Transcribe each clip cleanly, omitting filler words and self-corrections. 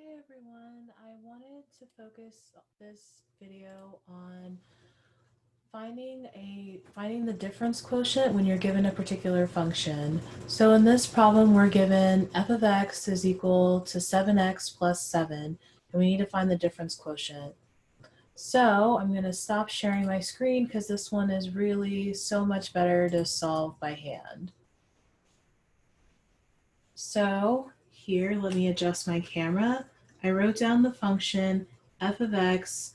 Hi everyone, I wanted to focus this video on finding the difference quotient when you're given a particular function. So in this problem we're given f of x is equal to 7x plus 7 and we need to find the difference quotient. So I'm going to stop sharing my screen because this one is really so much better to solve by hand. So here, let me adjust my camera. I wrote down the function f of x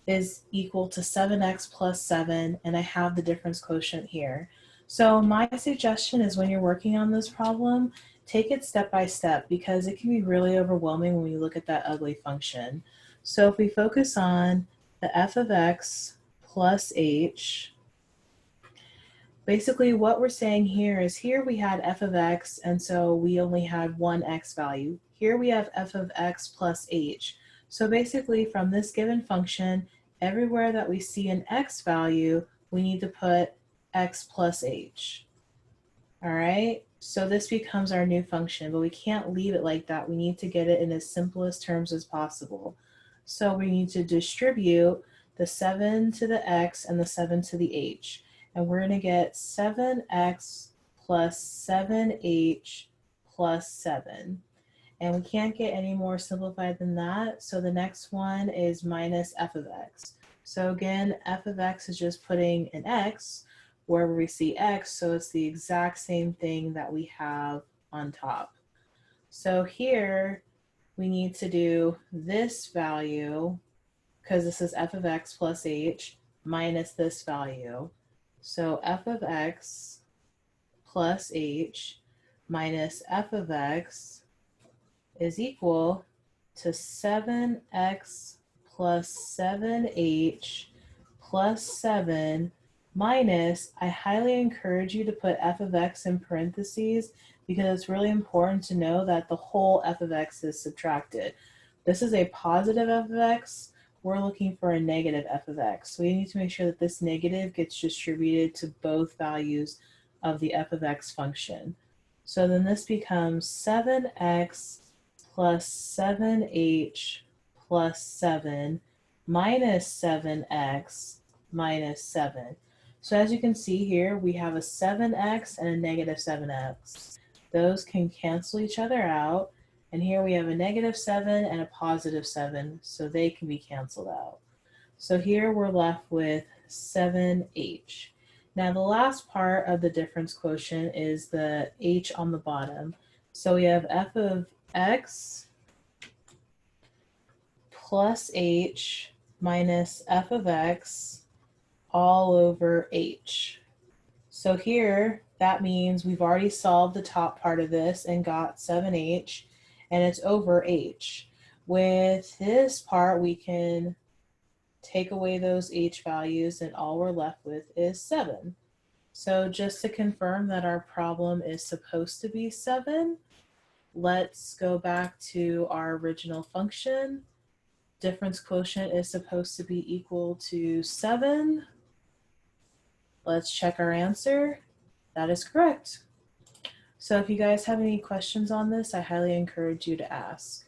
is equal to 7x plus 7, and I have the difference quotient here. So my suggestion is when you're working on this problem, take it step by step because it can be really overwhelming when you look at that ugly function. So if we focus on the f of x plus h, basically what we're saying here is here we had f of x, and so we only had one x value. Here we have f of x plus h. So basically from this given function, everywhere that we see an x value, we need to put x plus h. All right, so this becomes our new function, but we can't leave it like that. We need to get it in as simplest terms as possible. So we need to distribute the 7 to the x and the 7 to the h. And we're going to get 7x plus 7h plus 7. And we can't get any more simplified than that. So the next one is minus f of x. So again, f of x is just putting an x wherever we see x. So it's the exact same thing that we have on top. So here we need to do this value because this is f of x plus h minus this value. So f of x plus h minus f of x is equal to 7x plus 7h plus 7 minus, I highly encourage you to put f of x in parentheses because it's really important to know that the whole f of x is subtracted. This is a positive f of x. We're looking for a negative f of x. So we need to make sure that this negative gets distributed to both values of the f of x function. So then this becomes 7x plus 7h plus 7 minus 7x minus 7. So as you can see here, we have a 7x and a negative 7x. Those can cancel each other out. And here we have a negative 7 and a positive 7, so they can be canceled out. So here we're left with 7h. Now the last part of the difference quotient is the h on the bottom. So we have f of x plus h minus f of x all over h. So here, that means we've already solved the top part of this and got 7h, and it's over h. With this part, we can take away those h values, and all we're left with is 7. So just to confirm that our problem is supposed to be 7, let's go back to our original function. Difference quotient is supposed to be equal to 7. Let's check our answer. That is correct. So if you guys have any questions on this, I highly encourage you to ask.